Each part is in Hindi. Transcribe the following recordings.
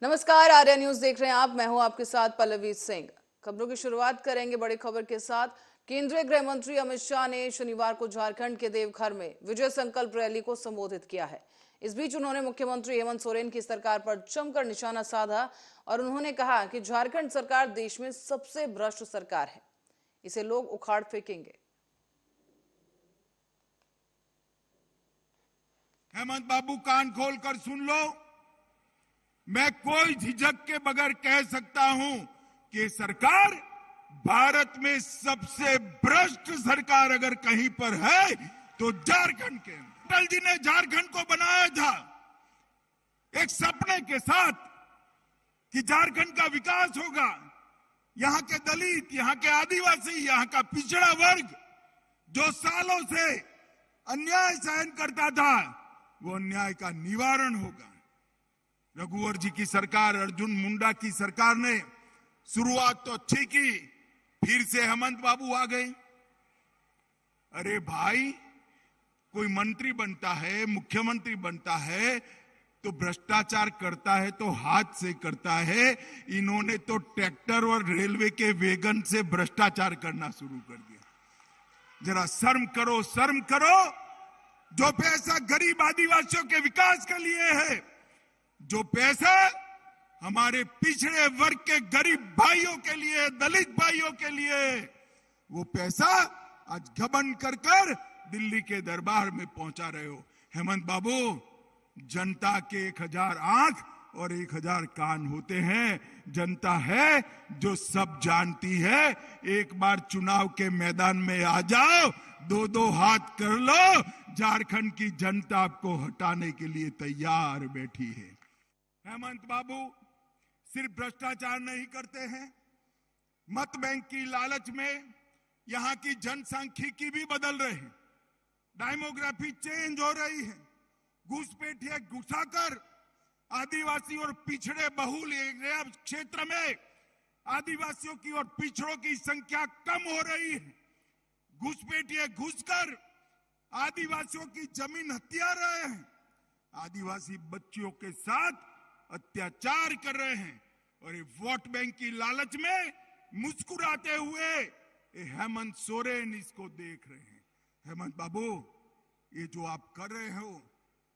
नमस्कार, आर्या न्यूज देख रहे हैं आप। मैं हूं आपके साथ पल्लवी सिंह। खबरों की शुरुआत करेंगे बड़ी खबर के साथ। केंद्रीय गृह मंत्री अमित शाह ने शनिवार को झारखंड के देवघर में विजय संकल्प रैली को संबोधित किया है। इस बीच उन्होंने मुख्यमंत्री हेमंत सोरेन की सरकार पर जमकर निशाना साधा और उन्होंने कहा कि झारखंड सरकार देश में सबसे भ्रष्ट सरकार है, इसे लोग उखाड़ फेंकेंगे। हेमंत बाबू, कान खोलकर सुन लो। मैं कोई झिझक के बगैर कह सकता हूं कि सरकार भारत में सबसे भ्रष्ट सरकार अगर कहीं पर है तो झारखंड के। अटल जी ने झारखंड को बनाया था एक सपने के साथ कि झारखंड का विकास होगा। यहां के दलित, यहां के आदिवासी, यहां का पिछड़ा वर्ग जो सालों से अन्याय सहन करता था, वो अन्याय का निवारण होगा। रघुवर जी की सरकार, अर्जुन मुंडा की सरकार ने शुरुआत तो अच्छी की, फिर से हेमंत बाबू आ गए। अरे भाई, कोई मंत्री बनता है, मुख्यमंत्री बनता है तो भ्रष्टाचार करता है तो हाथ से करता है। इन्होंने तो ट्रैक्टर और रेलवे के वैगन से भ्रष्टाचार करना शुरू कर दिया। जरा शर्म करो, शर्म करो। जो पैसा गरीब आदिवासियों के विकास के लिए है, जो पैसा हमारे पिछड़े वर्ग के गरीब भाइयों के लिए, दलित भाइयों के लिए, वो पैसा आज घमंड कर कर दिल्ली के दरबार में पहुंचा रहे हो। हेमंत बाबू, जनता के 1000 आंख और 1000 कान होते हैं। जनता है जो सब जानती है। एक बार चुनाव के मैदान में आ जाओ, दो हाथ कर लो, झारखंड की जनता आपको हटाने के लिए तैयार बैठी है। हेमंत बाबू सिर्फ भ्रष्टाचार नहीं करते हैं, मत बैंक की लालच में यहां की जनसांख्यिकी भी बदल रहे हैं। डेमोग्राफी चेंज हो रही है। घुसपैठिया घुसाकर आदिवासी और पिछड़े बहुल क्षेत्र में आदिवासियों की और पिछड़ों की संख्या कम हो रही है। घुसपैठिए घुसकर आदिवासियों की जमीन हथिया रहे हैं, आदिवासी बच्चियों के साथ अत्याचार कर रहे हैं और ये वोट बैंक की लालच में मुस्कुराते हुए हेमंत सोरेन इसको देख रहे हैं। हेमंत बाबू, ये जो आप कर रहे हो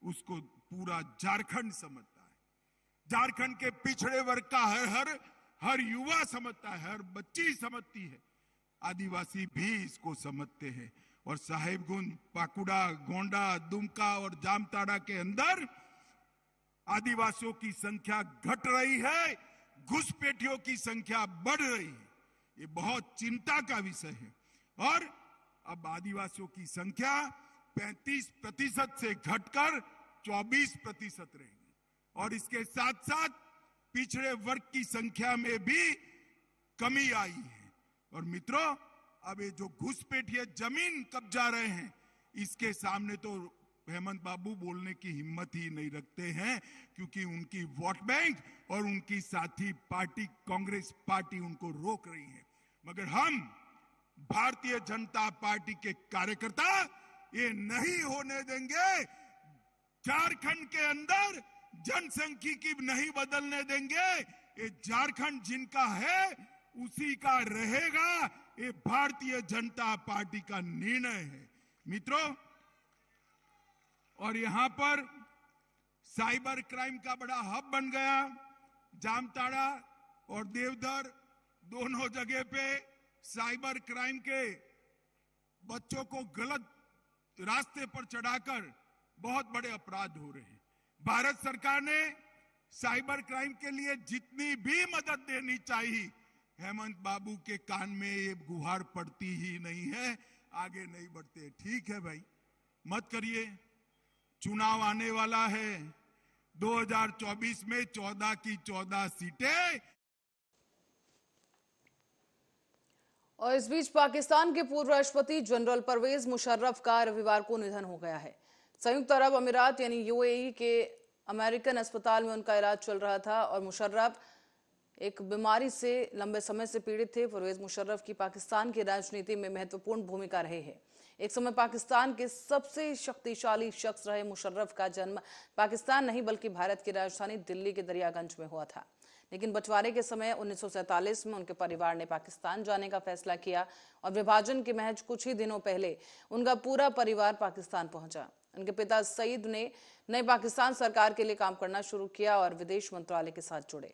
उसको पूरा झारखंड समझता है। झारखंड के पिछड़े वर्ग का हर युवा समझता है, हर बच्ची समझती है। आदिवासी भी इसको समझते हैं। और साहेबगंज, पाकुड़ा, गोंडा, दुमका और जामताड़ा के अंदर आदिवासियों की संख्या घट रही है, घुसपैठियों की संख्या बढ़ रही है। ये बहुत चिंता का विषय है। और अब आदिवासियों की संख्या 35% से घटकर 24% रहेगी। और इसके साथ साथ पिछड़े वर्ग की संख्या में भी कमी आई है। और मित्रों, अब ये जो घुसपैठिए जमीन कब्जा रहे हैं, इसके सामने तो हेमंत बाबू बोलने की हिम्मत ही नहीं रखते हैं, क्योंकि उनकी वोट बैंक और उनकी साथी पार्टी कांग्रेस पार्टी उनको रोक रही है। मगर हम भारतीय जनता पार्टी के कार्यकर्ता ये नहीं होने देंगे। झारखंड के अंदर जनसंख्यिकी नहीं बदलने देंगे। ये झारखंड जिनका है उसी का रहेगा। ये भारतीय जनता पार्टी का निर्णय है मित्रों। और यहां पर साइबर क्राइम का बड़ा हब बन गया। जामताड़ा और देवधर दोनों जगह पे साइबर क्राइम के बच्चों को गलत रास्ते पर चढ़ाकर बहुत बड़े अपराध हो रहे हैं। भारत सरकार ने साइबर क्राइम के लिए जितनी भी मदद देनी चाहिए, हेमंत बाबू के कान में ये गुहार पड़ती ही नहीं है, आगे नहीं बढ़ते। ठीक है भाई, मत करिए। चुनाव आने वाला है 2024 में 14 की 14 सीटें। और इस बीच पाकिस्तान के पूर्व राष्ट्रपति जनरल परवेज मुशर्रफ का रविवार को निधन हो गया है। संयुक्त अरब अमीरात यानी यूएई के अमेरिकन अस्पताल में उनका इलाज चल रहा था और मुशर्रफ एक बीमारी से लंबे समय से पीड़ित थे। परवेज मुशर्रफ की पाकिस्तान की राजनीति में महत्वपूर्ण भूमिका रही है। एक समय पाकिस्तान के सबसे शक्तिशाली शख्स रहे मुशर्रफ का जन्म पाकिस्तान नहीं बल्कि भारत की राजधानी दिल्ली के दरियागंज में हुआ था। लेकिन बंटवारे के समय 1947 में उनके परिवार ने पाकिस्तान जाने का फैसला किया और विभाजन के महज कुछ ही दिनों पहले उनका पूरा परिवार पाकिस्तान पहुंचा। उनके पिता सईद ने नई पाकिस्तान सरकार के लिए काम करना शुरू किया और विदेश मंत्रालय के साथ जुड़े।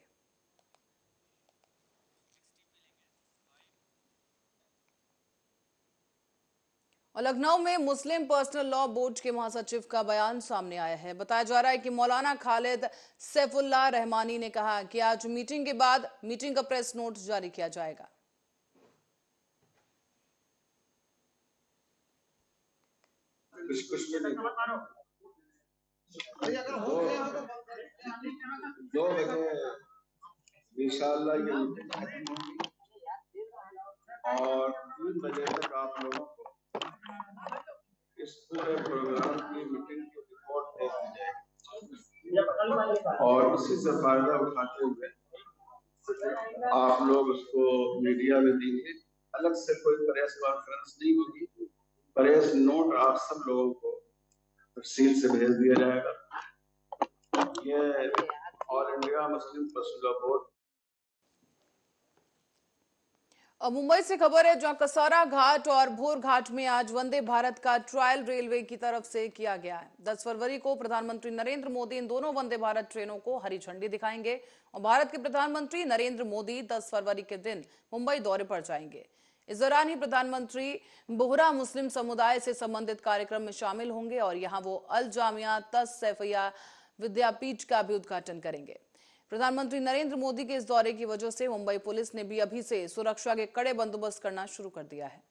और लखनऊ में मुस्लिम पर्सनल लॉ बोर्ड के महासचिव का बयान सामने आया है। बताया जा रहा है कि मौलाना खालिद सैफुल्लाह रहमानी ने कहा कि आज मीटिंग के बाद मीटिंग का प्रेस नोट जारी किया जाएगा। दो बजे इंशाअल्लाह ये मीटिंग खत्म होगी और 3 बजे तक आप लोगों को इस पूरे प्रोग्राम की मीटिंग की रिपोर्ट दे दी जाएगी और उसी से फायदा उठाते हुए आप लोग उसको मीडिया में दीजिए। अलग से कोई प्रेस कॉन्फ्रेंस नहीं होगी, प्रेस नोट आप सब लोगों को तफसील से भेज दिया जाएगा। ये all India Muslim personal law board. और मुंबई से खबर है, जहां कसारा घाट और भोर घाट में आज वंदे भारत का ट्रायल रेलवे की तरफ से किया गया है। 10 फरवरी को प्रधानमंत्री नरेंद्र मोदी इन दोनों वंदे भारत ट्रेनों को हरी झंडी दिखाएंगे और भारत के प्रधानमंत्री नरेंद्र मोदी 10 फरवरी के दिन मुंबई दौरे पर जाएंगे। इस दौरान ही प्रधानमंत्री बोहरा मुस्लिम समुदाय से संबंधित कार्यक्रम में शामिल होंगे और यहां वो अल जामिया तस सैफिया विद्यापीठ का भी उद्घाटन करेंगे। प्रधानमंत्री नरेंद्र मोदी के इस दौरे की वजह से मुंबई पुलिस ने भी अभी से सुरक्षा के कड़े बंदोबस्त करना शुरू कर दिया है।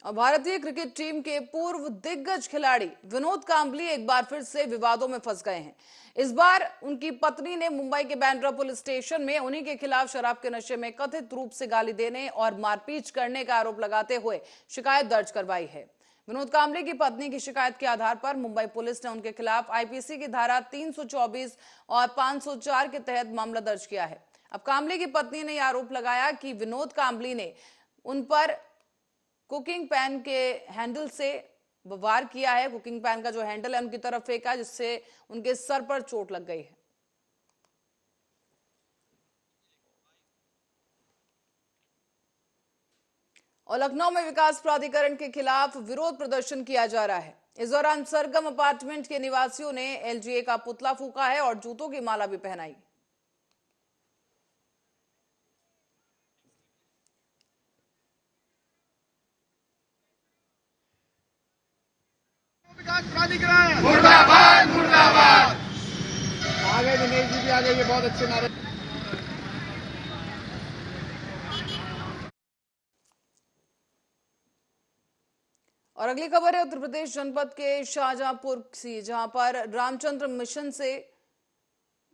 और भारतीय क्रिकेट टीम के पूर्व दिग्गज खिलाड़ी विनोद कांबली एक बार फिर से विवादों में फंस गए हैं। इस बार उनकी पत्नी ने मुंबई के बांद्रा पुलिस स्टेशन में उन्हीं के खिलाफ शराब के नशे में कथित रूप से गाली देने और मारपीट करने का आरोप लगाते हुए शिकायत दर्ज करवाई है। विनोद कांबली की पत्नी की शिकायत के आधार पर मुंबई पुलिस ने उनके खिलाफ आईपीसी की धारा 324 और 504 के तहत मामला दर्ज किया है। अब कांबली की पत्नी ने आरोप लगाया कि विनोद कांबली ने उन पर कुकिंग पैन के हैंडल से वार किया है। कुकिंग पैन का जो हैंडल है उनकी तरफ फेंका, जिससे उनके सर पर चोट लग गई है। और लखनऊ में विकास प्राधिकरण के खिलाफ विरोध प्रदर्शन किया जा रहा है। इस दौरान सरगम अपार्टमेंट के निवासियों ने एलजीए का पुतला फूंका है और जूतों की माला भी पहनाई। मुर्दाबाद मुर्दाबाद। आगे दिनेश जी भी आ गए, ये बहुत अच्छे नारे। और अगली खबर है उत्तर प्रदेश जनपद के शाहजहांपुर से, जहां पर रामचंद्र मिशन से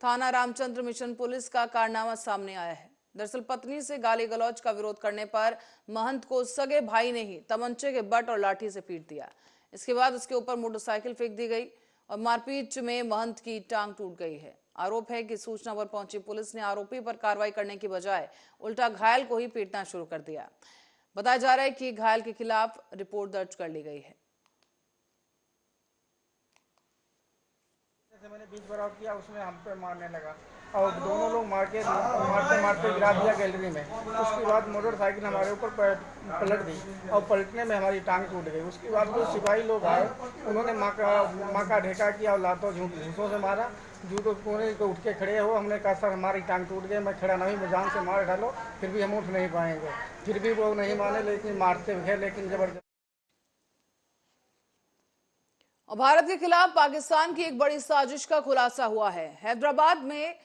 थाना रामचंद्र मिशन पुलिस का कारनामा सामने आया है। दरअसल पत्नी से गाली गलौज का विरोध करने पर महंत को सगे भाई ने ही तमंचे के बट और लाठी से पीट दिया। इसके बाद उसके ऊपर मोटरसाइकिल फेंक दी गई और मारपीट में महंत की टांग टूट गई है। आरोप है कि सूचना पर पहुंची पुलिस ने आरोपी पर कार्रवाई करने की बजाय उल्टा घायल को ही पीटना शुरू कर दिया। बताया जा रहा है कि घायल के खिलाफ रिपोर्ट दर्ज कर ली गई है। मैंने बीच बराव किया, उसमें हम पे मारने लगा और दोनों लोग मारते मारते गिरा दिया गैलरी में। उसके बाद मोटरसाइकिल हमारे ऊपर पलट दी और पलटने में हमारी टांग टूट गई। उसके बाद कुछ सिपाही लोग आए, उन्होंने माँ का ढेका किया और लातों झूठों से मारा। जूतों कोने को उठ के खड़े हो, हमने कहा सर हमारी टांग टूट गई, मैं खड़ा नहीं, मैं जान से मार डालो, फिर भी हम उठ नहीं पाएंगे। फिर भी वो नहीं माने, लेकिन मारते हुए लेकिन जबरदस्त। और भारत के खिलाफ पाकिस्तान की एक बड़ी साजिश का खुलासा हुआ है। हैदराबाद में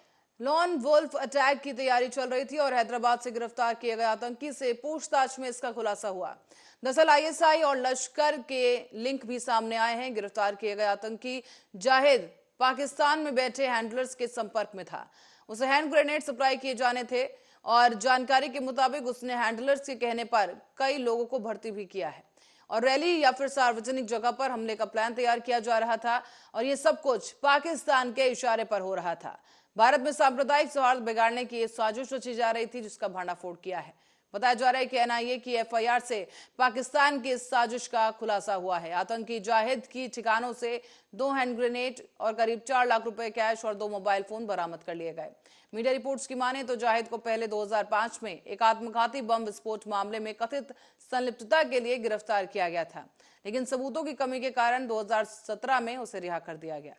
लॉन वुल्फ अटैक की तैयारी चल रही थी और हैदराबाद से गिरफ्तार किए गए आतंकी से पूछताछ में इसका खुलासा हुआ। दरअसल आईएसआई और लश्कर के लिंक भी सामने आए हैं। गिरफ्तार किए गए आतंकी जाहिद पाकिस्तान में बैठे हैंडलर्स के संपर्क में था। उसे हैंड ग्रेनेड सप्लाई किए जाने थे और जानकारी के मुताबिक उसने हैंडलर्स के कहने पर कई लोगों को भर्ती भी किया है और रैली या फिर सार्वजनिक जगह पर हमले का प्लान तैयार किया जा रहा था और ये सब कुछ पाकिस्तान के इशारे पर हो रहा था। भारत में सांप्रदायिक सौहार्द बिगाड़ने की साजिश रची जा रही थी, जिसका भंडाफोड़ किया है। बताया जा रहा है कि एनआईए की एफआईआर से पाकिस्तान की इस साजिश का खुलासा हुआ है। आतंकी जाहिद की ठिकानों से 2 हैंड ग्रेनेड और करीब 4 लाख रुपए कैश और 2 मोबाइल फोन बरामद कर लिए गए। मीडिया रिपोर्ट्स की माने तो जाहिद को पहले 2005 में एक आत्मघाती बम विस्फोट मामले में कथित संलिप्तता के लिए गिरफ्तार किया गया था, लेकिन सबूतों की कमी के कारण 2017 में उसे रिहा कर दिया गया।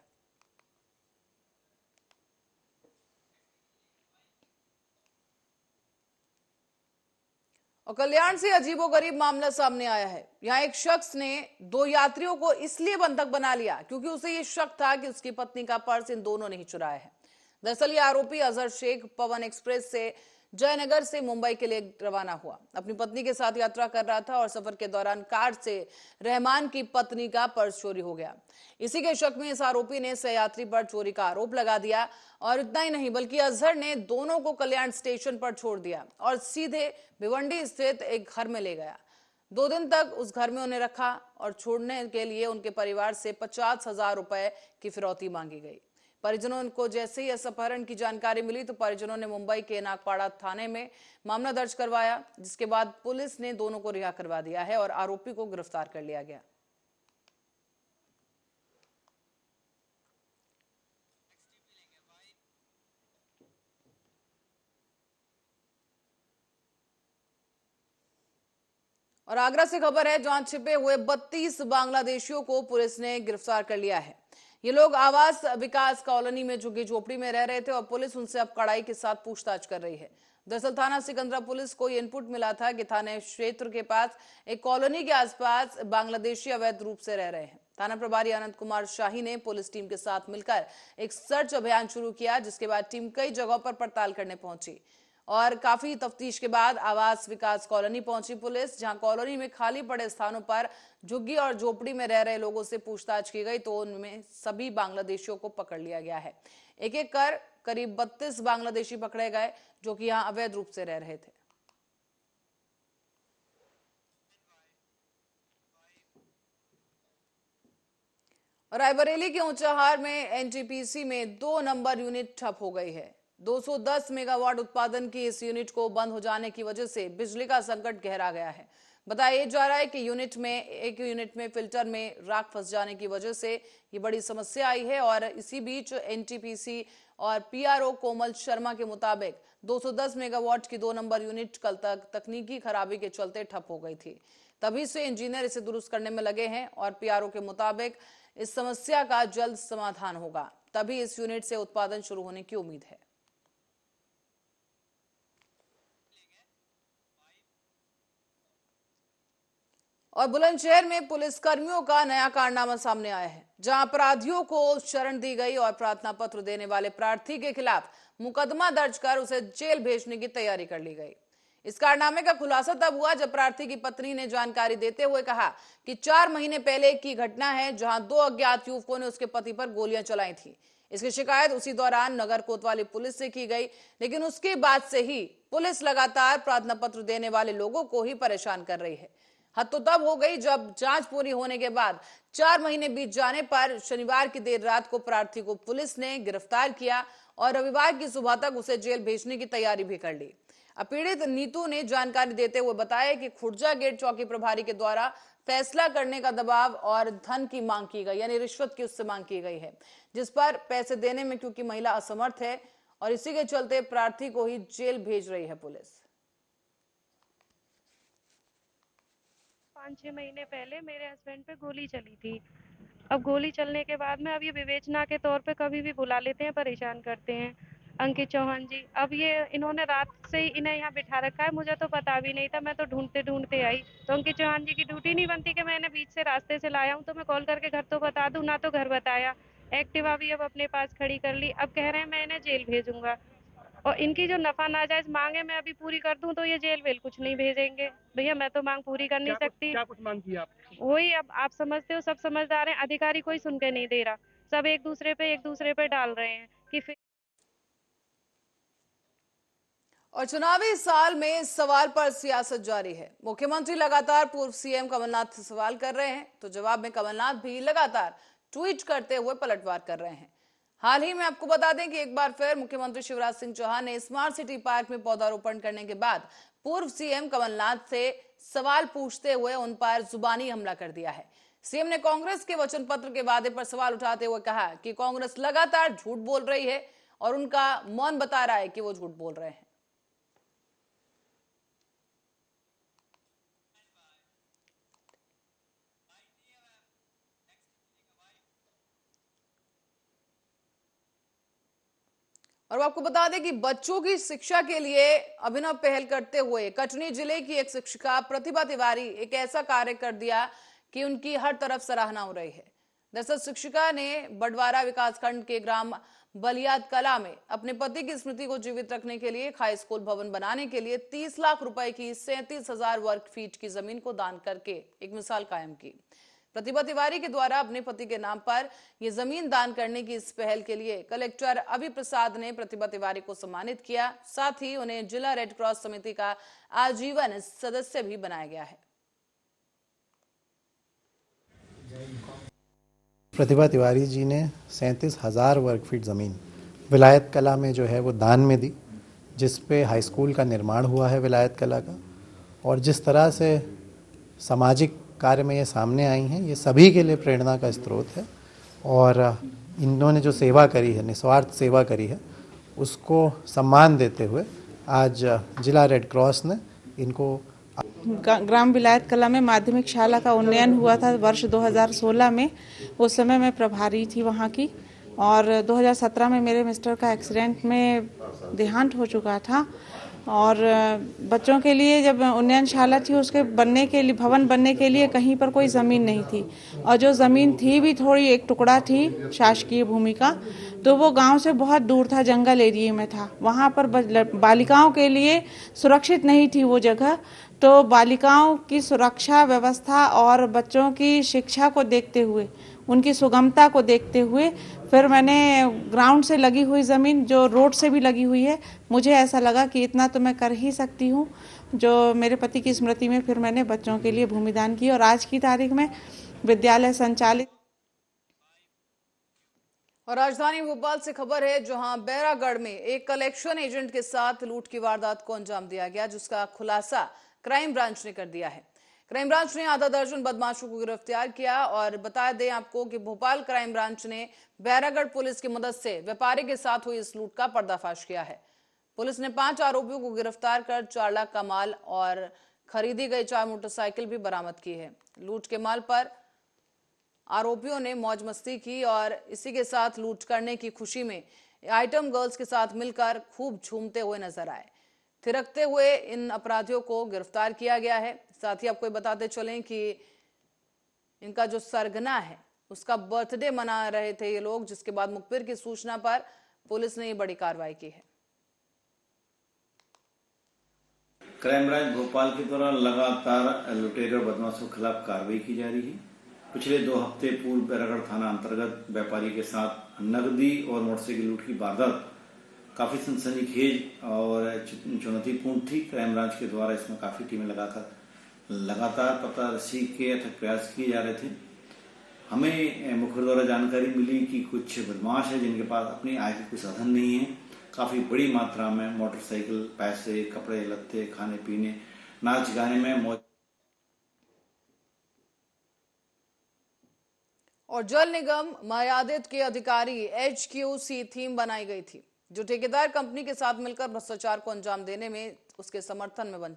और कल्याण से अजीबोगरीब मामला सामने आया है। यहां एक शख्स ने 2 यात्रियों को इसलिए बंधक बना लिया क्योंकि उसे यह शक था कि उसकी पत्नी का पर्स इन दोनों ने ही चुराया है। दरअसल ये आरोपी अजहर शेख पवन एक्सप्रेस से जयनगर से मुंबई के लिए रवाना हुआ। अपनी पत्नी के साथ यात्रा कर रहा था और सफर के दौरान कार से रहमान की पत्नी का पर्स चोरी हो गया। इसी के शक में इस आरोपी ने सहयात्री पर चोरी का आरोप लगा दिया और इतना ही नहीं बल्कि अजहर ने दोनों को कल्याण स्टेशन पर छोड़ दिया और सीधे भिवंडी स्थित एक घर में ले गया। 2 दिन तक उस घर में उन्हें रखा और छोड़ने के लिए उनके परिवार से 50,000 रुपए की फिरौती मांगी गई। परिजनों को जैसे ही इस अपहरण की जानकारी मिली तो परिजनों ने मुंबई के नागपाड़ा थाने में मामला दर्ज करवाया, जिसके बाद पुलिस ने दोनों को रिहा करवा दिया है और आरोपी को गिरफ्तार कर लिया गया। और आगरा से खबर है, जहां छिपे हुए 32 बांग्लादेशियों को पुलिस ने गिरफ्तार कर लिया है। ये लोग आवास विकास कॉलोनी में झुग्गी झोपड़ी में रह रहे थे और पुलिस उनसे अब कड़ाई के साथ पूछताछ कर रही है। दरअसल थाना सिकंदरा पुलिस को इनपुट मिला था कि थाने क्षेत्र के पास एक कॉलोनी के आसपास बांग्लादेशी अवैध रूप से रह रहे हैं। थाना प्रभारी अनंत कुमार शाही ने पुलिस टीम के साथ मिलकर एक सर्च अभियान शुरू किया, जिसके बाद टीम कई जगहों पर पड़ताल करने पहुंची और काफी तफ्तीश के बाद आवास विकास कॉलोनी पहुंची पुलिस, जहां कॉलोनी में खाली पड़े स्थानों पर झुग्गी और झोपड़ी में रह रहे लोगों से पूछताछ की गई तो उनमें सभी बांग्लादेशियों को पकड़ लिया गया है। एक एक कर करीब 32 बांग्लादेशी पकड़े गए जो कि यहां अवैध रूप से रह रहे थे। और रायबरेली के ऊंचाहार में एनटीपीसी में 2 नंबर यूनिट ठप हो गई है। 210 मेगावाट उत्पादन की इस यूनिट को बंद हो जाने की वजह से बिजली का संकट गहरा गया है। बताया जा रहा है कि एक यूनिट में फिल्टर में राख फंस जाने की वजह से ये बड़ी समस्या आई है और इसी बीच एनटीपीसी और पीआरओ कोमल शर्मा के मुताबिक 210 मेगावाट की 2 नंबर यूनिट कल तक तकनीकी खराबी के चलते ठप हो गई थी। तभी से इंजीनियर इसे दुरुस्त करने में लगे हैं और पीआरओ के मुताबिक इस समस्या का जल्द समाधान होगा, तभी इस यूनिट से उत्पादन शुरू होने की उम्मीद है। और बुलंदशहर में पुलिसकर्मियों का नया कारनामा सामने आया है, जहां अपराधियों को शरण दी गई और प्रार्थना पत्र देने वाले प्रार्थी के खिलाफ मुकदमा दर्ज कर उसे जेल भेजने की तैयारी कर ली गई। इस कारनामे का खुलासा तब हुआ जब प्रार्थी की पत्नी ने जानकारी देते हुए कहा कि 4 महीने पहले की घटना है, जहां 2 अज्ञात युवकों ने उसके पति पर गोलियां चलाई थी। इसकी शिकायत उसी दौरान नगर कोतवाली पुलिस से की गई, लेकिन उसके बाद से ही पुलिस लगातार प्रार्थना पत्र देने वाले लोगों को ही परेशान कर रही है। हद तो तब हो गई जब जांच पूरी होने के बाद 4 महीने बीत जाने पर शनिवार की देर रात को प्रार्थी को पुलिस ने गिरफ्तार किया और रविवार की सुबह तक उसे जेल भेजने की तैयारी भी कर ली। पीड़ित नीतू ने जानकारी देते हुए बताया कि खुर्जा गेट चौकी प्रभारी के द्वारा फैसला करने का दबाव और धन की मांग की गई, यानी रिश्वत की उससे मांग की गई है, जिस पर पैसे देने में क्योंकि महिला असमर्थ है और इसी के चलते प्रार्थी को ही जेल भेज रही है पुलिस। 5-6 महीने पहले मेरे हस्बैंड पे गोली चली थी। अब गोली चलने के बाद में अब ये विवेचना के तौर पे कभी भी बुला लेते हैं, परेशान करते हैं। अंकित चौहान जी, अब ये इन्होंने रात से ही इन्हें यहाँ बिठा रखा है, मुझे तो पता भी नहीं था, मैं तो ढूंढते ढूंढते आई। तो अंकित चौहान जी की ड्यूटी नहीं बनती कि मैंने बीच से रास्ते से लाया हूँ तो मैं कॉल करके घर तो बता दूं, ना तो घर बताया। एक्टिवा भी अब अपने पास खड़ी कर ली, अब कह रहे हैं मैं इन्हें जेल भेजूंगा और इनकी जो नफा नाजायज मांगे मैं अभी पूरी कर दूं तो ये जेल वेल कुछ नहीं भेजेंगे। भैया मैं तो मांग पूरी कर नहीं सकती। क्या कुछ मांग की आप? वही, अब आप समझते हो, सब समझदार हैं, अधिकारी कोई सुन के नहीं दे रहा, सब एक दूसरे पे डाल रहे हैं कि फिर। और चुनावी साल में सवाल पर सियासत जारी है। मुख्यमंत्री लगातार पूर्व सीएम कमलनाथ से सवाल कर रहे हैं तो जवाब में कमलनाथ भी लगातार ट्वीट करते हुए पलटवार कर रहे हैं। हाल ही में आपको बता दें कि एक बार फिर मुख्यमंत्री शिवराज सिंह चौहान ने स्मार्ट सिटी पार्क में पौधारोपण करने के बाद पूर्व सीएम कमलनाथ से सवाल पूछते हुए उन पर जुबानी हमला कर दिया है। सीएम ने कांग्रेस के वचन पत्र के वादे पर सवाल उठाते हुए कहा कि कांग्रेस लगातार झूठ बोल रही है और उनका मौन बता रहा है कि वो झूठ बोल रहे हैं। और आपको बता दें कि बच्चों की शिक्षा के लिए अभिनव पहल करते हुए कटनी जिले की एक शिक्षिका प्रतिभा तिवारी एक ऐसा कार्य कर दिया कि उनकी हर तरफ सराहना हो रही है। दरअसल शिक्षिका ने बडवारा विकासखंड के ग्राम बलियाद कला में अपने पति की स्मृति को जीवित रखने के लिए एक हाई स्कूल भवन बनाने के लिए 30 लाख रुपए की 37,000 वर्ग फीट की जमीन को दान करके एक मिसाल कायम की। प्रतिभा तिवारी के द्वारा अपने पति के नाम पर यह जमीन दान करने की इस पहल के लिए कलेक्टर अभि प्रसाद ने प्रतिभा तिवारी को सम्मानित किया। साथ ही उन्हें जिला रेड क्रॉस समिति का आजीवन सदस्य भी बनाया गया है। प्रतिभा तिवारी जी ने 37,000 वर्ग फीट ज़मीन विलायत कला में जो है वो दान में दी, जिस पे हाई स्कूल का निर्माण हुआ है विलायत कला का। और जिस तरह से सामाजिक कार्य में ये सामने आई हैं, ये सभी के लिए प्रेरणा का स्रोत है। और इन्होंने जो सेवा करी है, निस्वार्थ सेवा करी है, उसको सम्मान देते हुए आज जिला रेड क्रॉस ने इनको ग्राम विलायत कला में माध्यमिक शाला का उन्नयन हुआ था वर्ष 2016 में। उस समय मैं प्रभारी थी वहाँ की, और 2017 में मेरे मिस्टर का एक्सीडेंट में देहांत हो चुका था। और बच्चों के लिए जब उन्नयनशाला थी, उसके बनने के लिए, भवन बनने के लिए कहीं पर कोई ज़मीन नहीं थी, और जो ज़मीन थी भी थोड़ी एक टुकड़ा थी शासकीय भूमि का, तो वो गांव से बहुत दूर था, जंगल एरिया में था। वहाँ पर बालिकाओं के लिए सुरक्षित नहीं थी वो जगह। तो बालिकाओं की सुरक्षा व्यवस्था और बच्चों की शिक्षा को देखते हुए, उनकी सुगमता को देखते हुए, फिर मैंने ग्राउंड से लगी हुई ज़मीन जो रोड से भी लगी हुई है, मुझे ऐसा लगा कि इतना तो मैं कर ही सकती हूँ, जो मेरे पति की स्मृति में फिर मैंने बच्चों के लिए भूमिदान की। और आज की तारीख में विद्यालय संचालित। और राजधानी भोपाल से खबर है, जहां बैरागढ़ में एक कलेक्शन एजेंट के साथ लूट की वारदात को अंजाम दिया गया, जिसका खुलासा क्राइम ब्रांच ने कर दिया है। क्राइम ब्रांच ने आधा दर्जन बदमाशों को गिरफ्तार किया। और बता दें आपको कि भोपाल क्राइम ब्रांच ने बैरागढ़ पुलिस की मदद से व्यापारी के साथ हुई इस लूट का पर्दाफाश किया है। पुलिस ने 5 आरोपियों को गिरफ्तार कर 4 लाख का माल और खरीदी गई 4 मोटरसाइकिल भी बरामद की है। लूट के माल पर आरोपियों ने मौज मस्ती की और इसी के साथ लूट करने की खुशी में आइटम गर्ल्स के साथ मिलकर खूब झूमते हुए नजर आए। थिरकते हुए इन अपराधियों को गिरफ्तार किया गया है। साथ ही आपको बताते चलें कि इनका जो सरगना है उसका बर्थडे मना रहे थे ये लोग, जिसके बाद मुखबिर की सूचना पर पुलिस ने ये बड़ी कार्रवाई की है। क्राइम ब्रांच भोपाल के द्वारा लगातार लुटेरे और बदमाशों के खिलाफ कार्रवाई की जा रही है। पिछले 2 हफ्ते पूर्व बैरागढ़ थाना अंतर्गत व्यापारी के साथ नकदी और मोटरसाइकिल लूट की वारदात काफी सनसनीखेज और चुनौतीपूर्ण थी। क्राइम ब्रांच के द्वारा इसमें काफी टीमें लगातार पता रसी के अथक प्रयास किए जा रहे थे। हमें मुखबिर द्वारा जानकारी मिली कि कुछ बदमाश है जिनके पास अपनी आय के कोई साधन नहीं है, काफी बड़ी मात्रा में मोटरसाइकिल, पैसे, कपड़े लत्ते, खाने पीने, नाच गाने में मौज। और जल निगम मर्यादित के अधिकारी HQC थीम बनाई गई थी, जो ठेकेदार कंपनी के साथ मिलकर भ्रष्टाचार को अंजाम देने में उसके समर्थक बन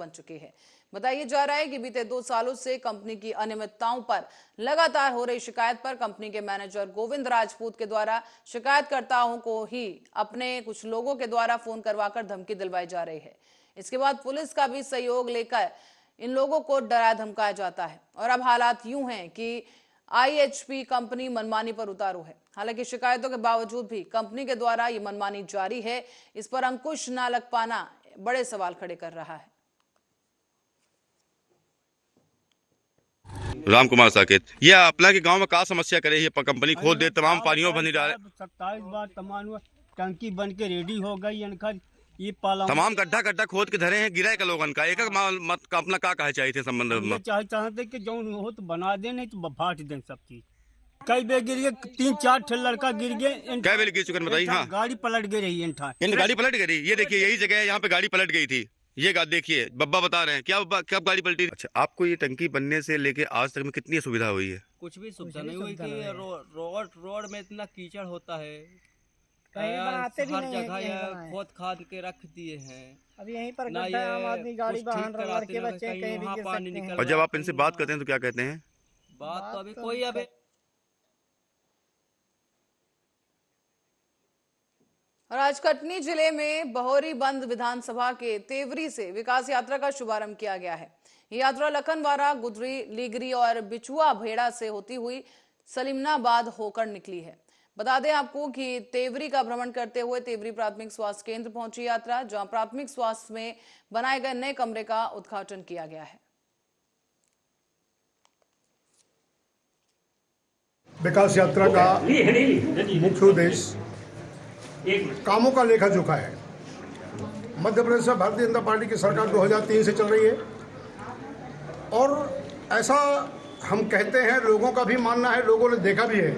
चुकी है। बताया जा रहा है कि बीते 2 सालों से कंपनी की अनियमितताओं पर लगातार हो रही शिकायत पर कंपनी के मैनेजर गोविंद राजपूत के द्वारा शिकायतकर्ताओं को ही अपने कुछ लोगों के द्वारा फोन करवाकर धमकी दिलवाई जा रही है। इसके बाद पुलिस का भी सहयोग लेकर इन लोगों को डराया धमकाया जाता है। और अब हालात यूं हैं कि IHP कंपनी मनमानी पर उतारू है। हालांकि शिकायतों के बावजूद भी कंपनी के द्वारा ये मनमानी जारी है। इस पर अंकुश न लग पाना बड़े सवाल खड़े कर रहा है। राम कुमार साकेत, ये अपना के गांव में का समस्या करे, ये कंपनी खोल दे, तमाम पानियों बनी डाले, 27 बार तमाम टंकी बन के रेडी हो गई, ये तमाम गड्ढा खोद के धरे हैं, गिरा का लोगन का एक अपना का कहे चाहिए थे संबंध में चाहते कि जो हो तो बना दे, नहीं तो फाट दें सब चीज। कई बेर गिर गए, 3-4 ठे लड़का गिर गए। क्या बेल गिर चुके हैं बताइए। हाँ, गाड़ी पलट गई रही इन गाड़ी पलट गई। ये देखिए यही जगह है यहाँ पे गाड़ी पलट गई थी। ये देखिए बब्बा बता रहे हैं। क्या बब्बा, कब गाड़ी पलटी? अच्छा, आपको ये टंकी बनने से लेके आज तक में कितनी सुविधा हुई है? कुछ भी सुविधा नहीं हुई कि रोड में इतना कीचड़ होता है, बनाते भी हर नहीं जगह यह खोद खाद के रख दिए हैं। अब यहीं पर ना गड्ढा, आम आदमी गाड़ी वाहन रगड़ के बच्चे कहीं कहीं भी वहाँ गिर पानी सकते हैं। निकल और जब आप इनसे बात करते हैं तो क्या कहते हैं? बात तो अभी कोई अभी और आज कटनी जिले में बहोरी बंद विधानसभा के तेवरी से विकास यात्रा का शुभारंभ किया गया है। ये यात्रा लखनवारा, गुदरी, लीगरी और बिचुआ भेड़ा से होती हुई सलीमनाबाद होकर निकली है। बता दें आपको कि तेवरी का भ्रमण करते हुए तेवरी प्राथमिक स्वास्थ्य केंद्र पहुंची यात्रा, जहां प्राथमिक स्वास्थ्य में बनाए गए नए कमरे का उद्घाटन किया गया है। विकास यात्रा का मुख्य उद्देश्य कामों का लेखा जोखा है। मध्य प्रदेश में भारतीय जनता पार्टी की सरकार 2003 से चल रही है और ऐसा हम कहते हैं, लोगों का भी मानना है, लोगों ने देखा भी है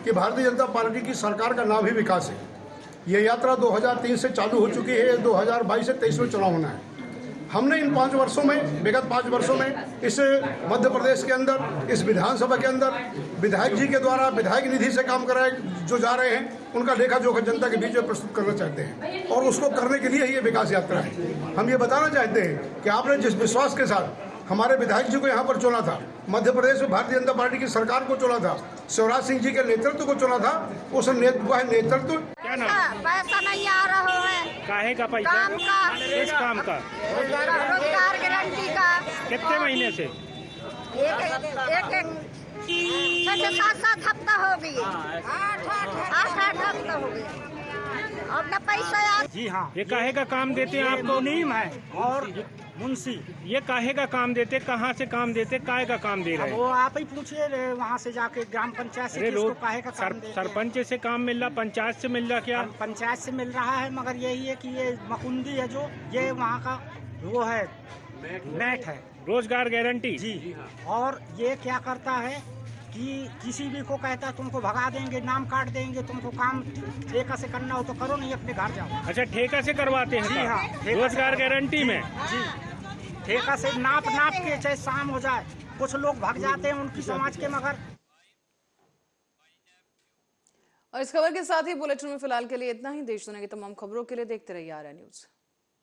कि भारतीय जनता पार्टी की सरकार का नाम ही विकास है। यह यात्रा 2003 से चालू हो चुकी है, 2022 से 23 में चुनाव होना है। हमने इन 5 वर्षों में, विगत 5 वर्षों में इस मध्य प्रदेश के अंदर, इस विधानसभा के अंदर विधायक जी के द्वारा विधायक निधि से काम कराए जो जा रहे हैं, उनका लेखा जोखा जनता के बीच में प्रस्तुत करना चाहते हैं और उसको करने के लिए ही ये विकास यात्रा है। हम ये बताना चाहते हैं कि आपने जिस विश्वास के साथ हमारे विधायक जी को यहाँ पर चुना था, मध्य प्रदेश में भारतीय जनता पार्टी की सरकार को चुना था, शिवराज सिंह जी के नेतृत्व को चुना था, उस नेतृत्व पैसा नहीं आ रहा है। काहे का पैसा? काम का। किस काम का? रोजगार गारंटी का। कितने महीने से? एक 7 हफ्ता हो गई, 8 हफ्ता हो गया और न पैसा यार। जी हाँ, ये काहे का काम देते हैं आपको? मुनीम है और मुंशी। ये काहे का काम देते, कहाँ से काम देते, काहे का काम दे रहे हैं? वो आप ही पूछिए वहाँ से जाके ग्राम पंचायत से किसको काहे का काम देते हैं। सरपंच से काम मिल रहा, पंचायत से मिल रहा? क्या पंचायत से मिल रहा है, मगर यही है कि ये मकुंदी है जो ये वहाँ का वो है नेट है, रोजगार गारंटी जी। और ये क्या करता है कि किसी भी को कहता है तुमको भगा देंगे, नाम काट देंगे, तुमको काम ठेका से करना हो तो करो, नहीं अपने घर जाओ। अच्छा, ठेका से करवाते हैं? जी हाँ, रोजगार गारंटी में जी। ठेका से नाप के चाहे शाम हो जाए, कुछ लोग भाग जाते हैं उनकी समाज के, मगर। और इस खबर के साथ ही बुलेटिन में फिलहाल के लिए इतना ही। देश दुनिया की तमाम खबरों के लिए देखते रहिए आर्या न्यूज।